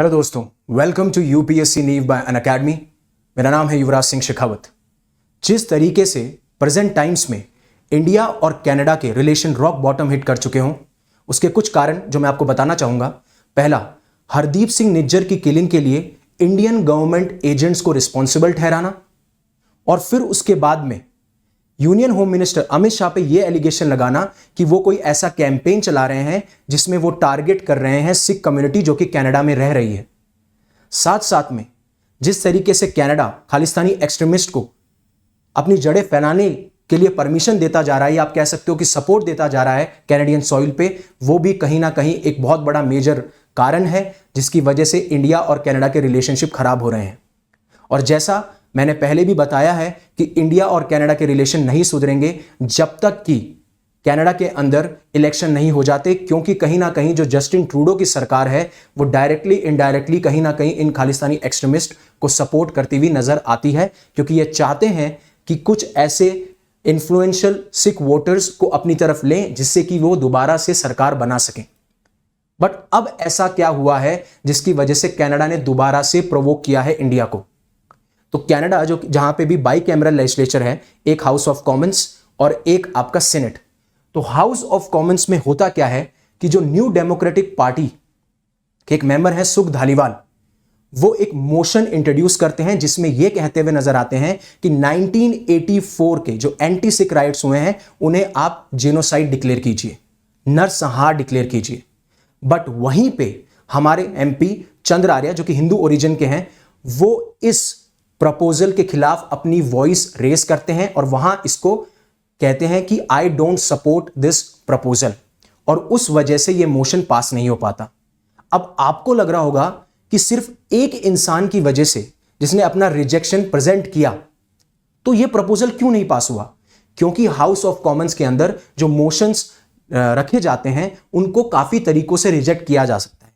Hello दोस्तों, welcome to UPSC नीव bye Unacademy. मेरा नाम है युवराज सिंह शेखावत। जिस तरीके से प्रेजेंट टाइम्स में इंडिया और कनाडा के रिलेशन रॉक बॉटम हिट कर चुके हों, उसके कुछ कारण जो मैं आपको बताना चाहूंगा। पहला, हरदीप सिंह निज्जर की किलिंग के लिए इंडियन गवर्नमेंट एजेंट्स को रिस्पॉन्सिबल ठहराना, और फिर उसके बाद में union home minister Amit Shah पे यह एलिगेशन लगाना कि वो कोई ऐसा कैंपेन चला रहे हैं जिसमें वो टारगेट कर रहे हैं सिख कम्युनिटी जो कि कनाडा में रह रही है। साथ साथ में जिस तरीके से कनाडा खालिस्तानी एक्सट्रीमिस्ट को अपनी जड़ें फैलाने के लिए परमिशन देता जा रहा है, या आप कह सकते हो कि सपोर्ट देता जा रहा है कैनेडियन सॉइल पे, वो भी कहीं ना कहीं एक बहुत बड़ा मेजर कारण है जिसकी वजह से इंडिया और कनाडा के रिलेशनशिप खराब हो रहे हैं। और जैसा मैंने पहले भी बताया है कि इंडिया और कनाडा के रिलेशन नहीं सुधरेंगे जब तक कि कनाडा के अंदर इलेक्शन नहीं हो जाते, क्योंकि कहीं ना कहीं जो जस्टिन ट्रूडो की सरकार है वो डायरेक्टली इनडायरेक्टली कहीं ना कहीं इन खालिस्तानी एक्सट्रीमिस्ट को सपोर्ट करती हुई नजर आती है, क्योंकि ये चाहते हैं कि कुछ ऐसे इन्फ्लुएंशियल सिख वोटर्स को अपनी तरफ लें जिससे कि वो दोबारा से सरकार बना सकें। बट अब ऐसा क्या हुआ है जिसकी वजह से कनाडा ने दोबारा से प्रोवोक किया है इंडिया को? तो कनाडा जो जहां पे भी बाई कैमरल लेजिस्लेचर है, एक हाउस ऑफ कॉमन्स और एक आपका सेनेट। तो हाउस ऑफ कॉमन्स में होता क्या है कि जो न्यू डेमोक्रेटिक पार्टी के एक मेंबर है सुख धालीवाल, वो एक मोशन इंट्रोड्यूस करते हैं जिसमें यह कहते हुए नजर आते हैं कि 1984 के जो एंटी सिख राइट्स हुए हैं उन्हें आप जेनोसाइड डिक्लेयर कीजिए, नरसंहार डिक्लेयर कीजिए। बट वहीं पे हमारे एमपी चंद्र आर्य जो कि हिंदू ओरिजिन के हैं, वो इस प्रपोजल के खिलाफ अपनी वॉइस रेज करते हैं और वहां इसको कहते हैं कि I don't support this proposal, और उस वजह से यह मोशन पास नहीं हो पाता। अब आपको लग रहा होगा कि सिर्फ एक इंसान की वजह से जिसने अपना रिजेक्शन प्रेजेंट किया तो यह प्रपोजल क्यों नहीं पास हुआ? क्योंकि हाउस ऑफ कॉमन्स के अंदर जो मोशंस रखे जाते हैं उनको काफी तरीकों से रिजेक्ट किया जा सकता है।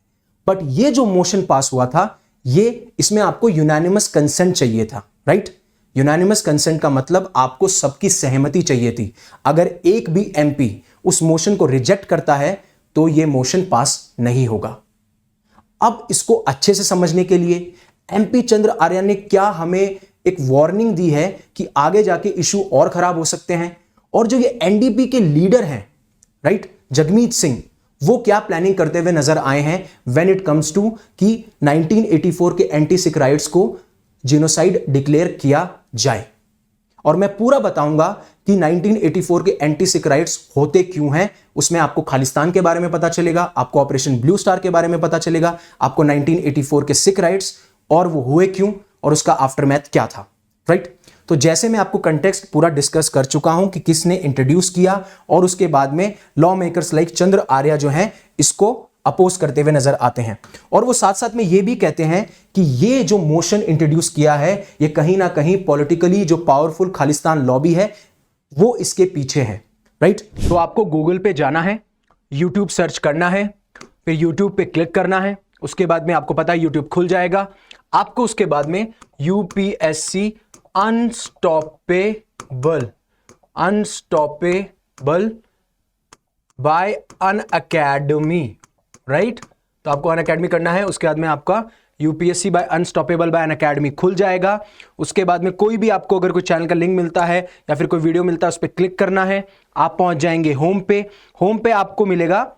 बट ये जो मोशन पास हुआ था, ये इसमें आपको यूनानिमस कंसेंट चाहिए था, राइट? यूनानिमस कंसेंट का मतलब आपको सबकी सहमति चाहिए थी। अगर एक भी एमपी उस मोशन को रिजेक्ट करता है तो यह मोशन पास नहीं होगा। अब इसको अच्छे से समझने के लिए एमपी चंद्र आर्य ने क्या हमें एक वार्निंग दी है कि आगे जाके इशू और खराब हो सकते हैं, और जो ये एनडीपी के लीडर हैं, राइट, जगमीत सिंह, वो क्या प्लानिंग करते हुए नजर आए हैं व्हेन इट कम्स टू कि 1984 के एंटी सिख राइट्स को जेनोसाइड डिक्लेयर किया जाए। और मैं पूरा बताऊंगा कि 1984 के एंटी सिख राइट्स होते क्यों हैं। उसमें आपको खालिस्तान के बारे में पता चलेगा, आपको ऑपरेशन ब्लू स्टार के बारे में पता चलेगा, आपको 1984 के सिख राइट्स और वो हुए क्यों और उसका आफ्टरमैथ क्या था, राइट? तो जैसे मैं आपको कंटेक्स्ट पूरा डिस्कस कर चुका हूं कि किसने इंट्रोड्यूस किया, और उसके बाद में लॉ मेकर्स लाइक चंद्र आर्य जो हैं इसको अपोज करते हुए नजर आते हैं, और वो साथ साथ में ये भी कहते हैं कि ये जो मोशन इंट्रोड्यूस किया है ये कहीं ना कहीं पॉलिटिकली जो पावरफुल खालिस्तान लॉबी है वो इसके पीछे है, राइट? तो आपको गूगल पे जाना है, यूट्यूब सर्च करना है, फिर यूट्यूब पे क्लिक करना है, उसके बाद में आपको पता है यूट्यूब खुल जाएगा। आपको उसके बाद में UPSC unstoppable by Unacademy, right? तो आपको अनअकैडमी करना है, उसके बाद में आपका UPSC by unstoppable by Unacademy खुल जाएगा। उसके बाद में कोई भी आपको अगर कोई चैनल का लिंक मिलता है या फिर कोई वीडियो मिलता है उस पर क्लिक करना है, आप पहुंच जाएंगे होम पे। होम पे आपको मिलेगा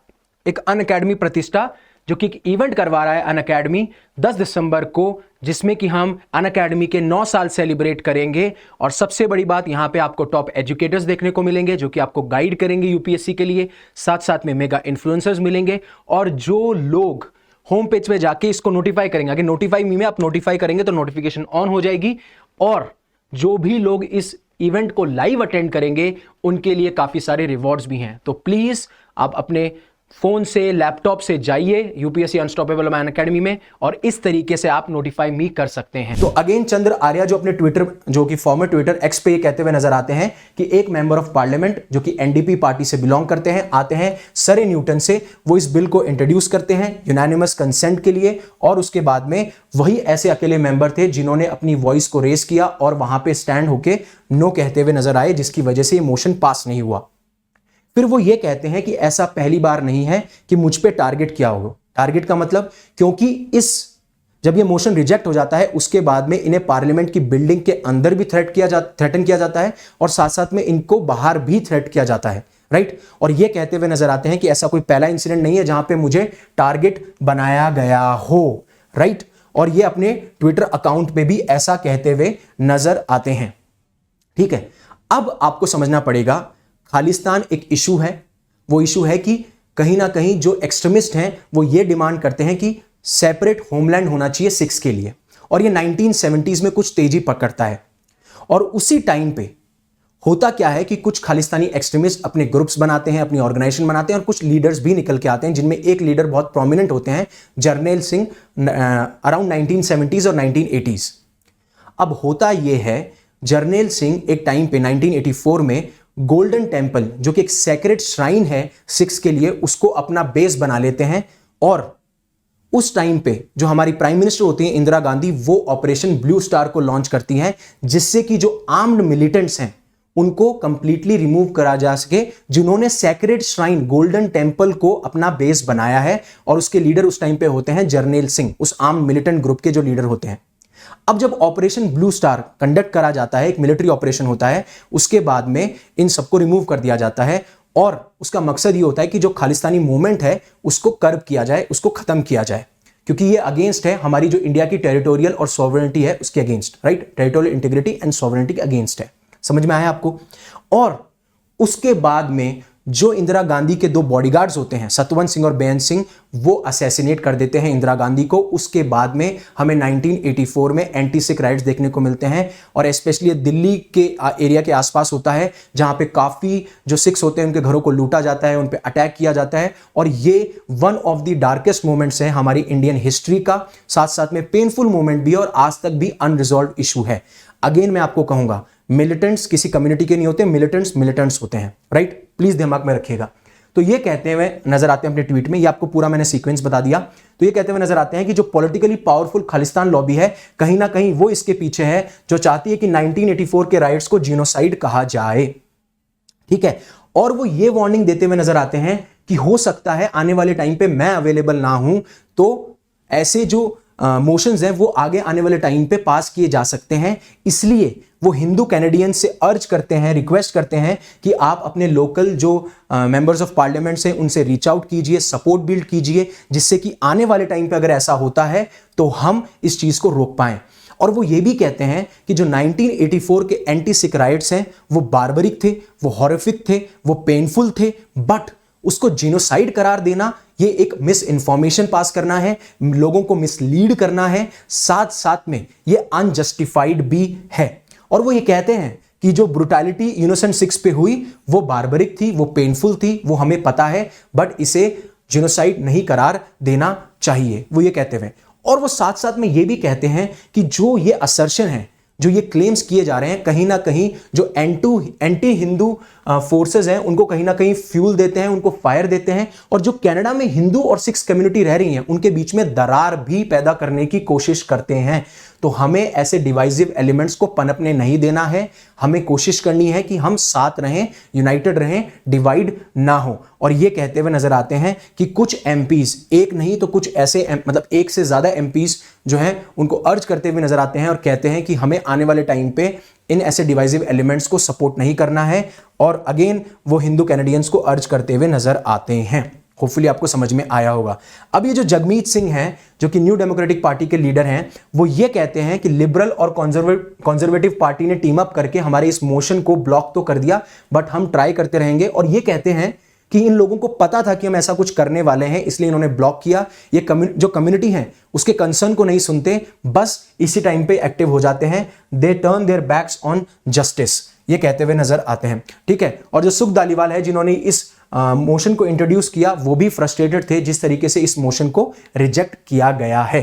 एक अनअकैडमी प्रतिष्ठा जो कि एक इवेंट करवा रहा है अनअकैडमी 10 दिसंबर को, जिसमें कि हम अनअकैडमी के 9 साल सेलिब्रेट करेंगे। और सबसे बड़ी बात, यहां पे आपको टॉप एजुकेटर्स देखने को मिलेंगे जो कि आपको गाइड करेंगे यूपीएससी के लिए, साथ साथ में मेगा इन्फ्लुएंसर्स मिलेंगे। और जो लोग होम पेज पे जाके इसको नोटिफाई करेंगे, आगे नोटिफाई मी में आप नोटिफाई करेंगे तो नोटिफिकेशन ऑन हो जाएगी, और जो भी लोग इस इवेंट को लाइव अटेंड करेंगे उनके लिए काफी सारे रिवॉर्ड्स भी हैं। तो प्लीज आप अपने फोन से, लैपटॉप से जाइए यूपीएससी अनस्टॉपेबल बाय अनअकैडमी में, और इस तरीके से आप नोटिफाई मी कर सकते हैं। तो अगेन चंद्र आर्य जो अपने ट्विटर, जो कि फॉर्मर ट्विटर एक्स पे, ये कहते हुए नजर आते हैं कि एक मेंबर ऑफ पार्लियामेंट जो कि एनडीपी पार्टी से बिलोंग करते हैं, आते हैं सरे न्यूटन से, वो इस बिल को इंट्रोड्यूस करते हैं यूनानिमस कंसेंट के लिए, और उसके बाद में वही ऐसे अकेले मेंबर थे जिन्होंने अपनी वॉइस को रेज किया और वहां पे स्टैंड होके नो कहते हुए नजर आए, जिसकी वजह से ये मोशन पास नहीं हुआ। फिर वो ये कहते हैं कि ऐसा पहली बार नहीं है कि मुझ पे टारगेट किया होगा। टारगेट का मतलब, क्योंकि इस जब ये मोशन रिजेक्ट हो जाता है उसके बाद में इन्हें पार्लियामेंट की बिल्डिंग के अंदर भी थ्रेटन किया जाता है और साथ साथ में इनको बाहर भी थ्रेट किया जाता है, राइट। और ये कहते हुए नजर आते हैं कि ऐसा कोई पहला इंसिडेंट नहीं है जहां पे मुझे टारगेट बनाया गया हो, राइट। और ये अपने ट्विटर अकाउंट पे भी ऐसा कहते हुए नजर आते हैं, ठीक है। अब आपको समझना पड़ेगा खालिस्तान एक इशू है, वो इशू है कि कहीं ना कहीं जो एक्सट्रीमिस्ट हैं वो ये डिमांड करते हैं कि सेपरेट होमलैंड होना चाहिए सिख्स के लिए, और ये 1970s में कुछ तेजी पकड़ता है। और उसी टाइम पे होता क्या है कि कुछ खालिस्तानी एक्सट्रीमिस्ट अपने ग्रुप्स बनाते हैं, अपनी ऑर्गेनाइजेशन बनाते हैं और कुछ लीडर्स भी निकल के आते हैं, जिनमें एक लीडर बहुत प्रोमिनेंट होते हैं, जर्नैल सिंह, अराउंड 1970s और 1980s। अब होता यह है, जर्नैल सिंह एक टाइम पे 1984 में गोल्डन टेम्पल, जो कि एक सेक्रेट श्राइन है सिख्स के लिए, उसको अपना बेस बना लेते हैं। और उस टाइम पे जो हमारी प्राइम मिनिस्टर होती हैं इंदिरा गांधी, वो ऑपरेशन ब्लू स्टार को लॉन्च करती हैं, जिससे कि जो आर्म्ड मिलिटेंट्स हैं उनको कंप्लीटली रिमूव करा जा सके, जिन्होंने सेक्रेट श्राइन गोल्डन टेम्पल को अपना बेस बनाया है। और उसके लीडर उस टाइम पे होते हैं जर्नैल सिंह, उस आर्म्ड मिलिटेंट ग्रुप के जो लीडर होते हैं। अब जब ऑपरेशन ब्लू स्टार कंडक्ट करा जाता है, एक मिलिट्री ऑपरेशन होता है, उसके बाद में इन सबको रिमूव कर दिया जाता है और उसका मकसद ये होता है कि जो खालिस्तानी मूवमेंट है उसको कर्ब किया जाए, उसको खत्म किया जाए, क्योंकि ये अगेंस्ट है हमारी जो इंडिया की टेरिटोरियल और सॉवरेनिटी है उसके against, right. Territorial integrity and sovereignty के अगेंस्ट है, समझ में आया आपको। और उसके बाद में जो इंदिरा गांधी के दो बॉडीगार्ड्स होते हैं, सतवंत सिंह और बेअंत सिंह, वो असैसिनेट कर देते हैं इंदिरा गांधी को। उसके बाद में हमें 1984 में एंटी सिख राइट्स देखने को मिलते हैं, और स्पेशली दिल्ली के एरिया के आसपास होता है, जहां पे काफी जो सिख्स होते हैं उनके घरों को लूटा जाता है, उन पे अटैक किया जाता है। और ये one of the darkest moments है हमारी इंडियन हिस्ट्री का, साथ साथ में पेनफुल मोमेंट भी, और आज तक भी अनरिजॉल्व इशू है। अगेन मैं आपको कहूंगा, मिलिटेंट्स किसी कम्युनिटी के नहीं होते, मिलिटेंट्स होते हैं, राइट। प्लीज दिमाग में रखिएगा। तो ये कहते हुए नजर आते हैं अपने ट्वीट में, ये आपको पूरा मैंने सीक्वेंस बता दिया। तो ये कहते हुए नजर आते हैं कि जो पॉलिटिकली पावरफुल खालिस्तान लॉबी है, कहीं ना कहीं वो इसके पीछे है, जो चाहती है कि 1984 के राइट्स को जीनोसाइड कहा जाए, ठीक है। और वो ये वार्निंग देते हुए नजर आते हैं कि हो सकता है आने वाले टाइम पे मैं अवेलेबल ना हूं, तो ऐसे जो मोशंस हैं वो आगे आने वाले टाइम पे पास किए जा सकते हैं। इसलिए वो हिंदू कैनेडियन से अर्ज करते हैं, रिक्वेस्ट करते हैं कि आप अपने लोकल जो मेंबर्स ऑफ पार्लियामेंट से उनसे रीच आउट कीजिए, सपोर्ट बिल्ड कीजिए, जिससे कि आने वाले टाइम पे अगर ऐसा होता है तो हम इस चीज को रोक पाएं। और वो ये भी कहते हैं कि जो 1984 के एंटी सिख राइट्स हैं वो बार्बरिक थे, वो हॉरिफिक थे, वो पेनफुल थे, बट उसको जीनोसाइड करार देना ये एक मिस इंफॉर्मेशन पास करना है, लोगों को मिसलीड करना है, साथ साथ में ये अनजस्टिफाइड भी है। और वो ये कहते हैं कि जो ब्रुटैलिटी इनोसेंट सिख्स पे हुई वो बार्बरिक थी, वो पेनफुल थी, वो हमें पता है, बट इसे जीनोसाइड नहीं करार देना चाहिए, वो ये कहते हुए। और वो साथ साथ में ये भी कहते हैं कि जो ये असर्शन है, जो ये क्लेम्स किए जा रहे हैं, कहीं ना कहीं जो एंटी हिंदू फोर्सेस हैं उनको कहीं ना कहीं फ्यूल देते हैं, उनको फायर देते हैं, और जो कनाडा में हिंदू और सिख्स कम्युनिटी रह रही हैं उनके बीच में दरार भी पैदा करने की कोशिश करते हैं। तो हमें ऐसे डिवाइसिव एलिमेंट्स को पनपने नहीं देना है, हमें कोशिश करनी है कि हम साथ रहें, यूनाइटेड रहें, डिवाइड ना हो। और ये कहते हुए नजर आते हैं कि कुछ एमपीज, एक नहीं तो कुछ ऐसे मतलब एक से ज्यादा एमपीज जो हैं उनको अर्ज करते हुए नजर आते हैं और कहते हैं कि हमें आने वाले टाइम पे इन ऐसे डिवाइसिव एलिमेंट्स को सपोर्ट नहीं करना है। और अगेन वो हिंदू कैनेडियंस को अर्ज करते हुए नजर आते हैं। होपफुली आपको समझ में आया होगा। अब ये जो जगमीत सिंह हैं, जो कि न्यू डेमोक्रेटिक पार्टी के लीडर हैं, वो ये कहते हैं कि लिबरल और कंजर्वेटिव पार्टी ने टीम अप करके हमारे इस मोशन को ब्लॉक तो कर दिया, बट हम ट्राई करते रहेंगे। और ये कहते हैं कि इन लोगों को पता था कि हम ऐसा कुछ करने वाले हैं, इसलिए इन्होंने ब्लॉक किया। ये जो कम्युनिटी है उसके कंसर्न को नहीं सुनते, बस इसी टाइम पे एक्टिव हो जाते हैं। They turn their backs on justice, ये कहते हुए नजर आते हैं, ठीक है। और जो सुख धालीवाल है जिन्होंने इस मोशन को इंट्रोड्यूस किया, वो भी फ्रस्ट्रेटेड थे जिस तरीके से इस मोशन को रिजेक्ट किया गया है।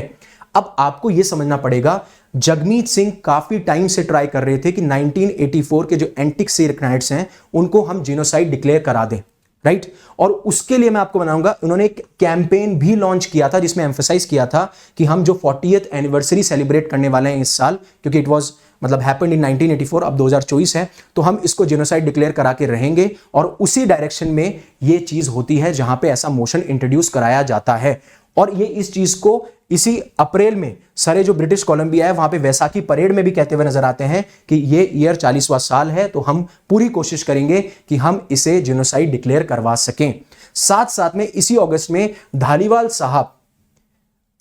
अब आपको यह समझना पड़ेगा, जगमीत सिंह काफी टाइम से ट्राई कर रहे थे कि 1984 के जो एंटी सिख राइट्स हैं उनको हम जीनोसाइड डिक्लेयर करा दें, राइट। और उसके लिए मैं आपको बनाऊंगा, उन्होंने एक कैंपेन भी लॉन्च किया था जिसमें एम्फसाइज किया था कि हम जो 40th एनिवर्सरी सेलिब्रेट करने वाले हैं इस साल, क्योंकि इट वाज मतलब हैपेंड इन 1984, अब 2024 है, तो हम इसको जेनोसाइड डिक्लेयर करा के रहेंगे। और उसी डायरेक्शन में ये चीज होती है जहां पे ऐसा मोशन इंट्रोड्यूस कराया जाता है। और ये इस चीज को इसी अप्रैल में सर जो ब्रिटिश कोलंबिया है वहां पे वैसाखी परेड में भी कहते हुए नजर आते हैं कि ये ईयर 40वां साल है, तो हम पूरी कोशिश करेंगे कि हम इसे जेनोसाइड डिक्लेयर करवा सकें। साथ साथ में इसी अगस्त में धालीवाल साहब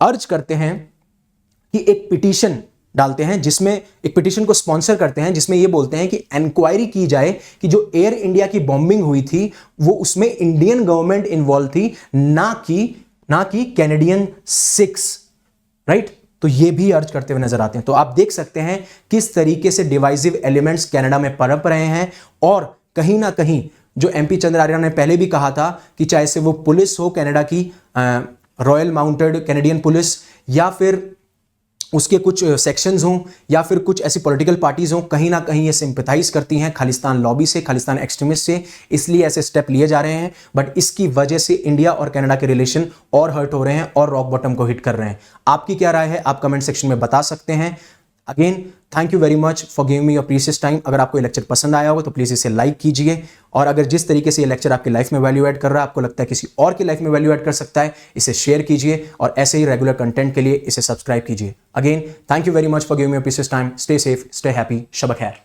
अर्ज करते हैं कि एक पिटीशन डालते हैं, जिसमें एक पिटीशन को स्पॉन्सर करते हैं, जिसमें ये बोलते हैं कि इंक्वायरी की जाए कि जो एयर इंडिया की बॉम्बिंग हुई थी वो उसमें इंडियन गवर्नमेंट इन्वॉल्व थी, ना कि कैनेडियन 6, राइट। तो ये भी अर्ज करते हुए नजर आते हैं। तो आप देख सकते हैं किस तरीके से डिवाइसिव एलिमेंट्स कनाडा में पनप रहे हैं, और कहीं ना कहीं जो एमपी चंद्रार्या ने पहले भी कहा था कि चाहे से वो पुलिस हो कनाडा की, रॉयल माउंटेड कैनेडियन पुलिस, या फिर उसके कुछ सेक्शंस हों, या फिर कुछ ऐसी पॉलिटिकल पार्टीज हों, कहीं ना कहीं ये सिंपैथाइज करती हैं खालिस्तान लॉबी से, खालिस्तान एक्सट्रीमिस्ट से, इसलिए ऐसे स्टेप लिए जा रहे हैं। बट इसकी वजह से इंडिया और कनाडा के रिलेशन और हर्ट हो रहे हैं और रॉक बॉटम को हिट कर रहे हैं। आपकी क्या राय है आप कमेंट सेक्शन में बता सकते हैं। Again thank you very much for giving me your precious time. अगर आपको ये लेक्चर पसंद आया होगा तो प्लीज़ इसे लाइक कीजिए, और अगर जिस तरीके से ये लेक्चर आपकी लाइफ में वैल्यू ऐड कर रहा है, आपको लगता है किसी और की लाइफ में वैल्यू ऐड कर सकता है, इसे शेयर कीजिए, और ऐसे ही रेगुलर कंटेंट के लिए इसे सब्सक्राइब कीजिए। Again thank you very much for giving me your precious time. Stay safe, stay happy, शब खैर।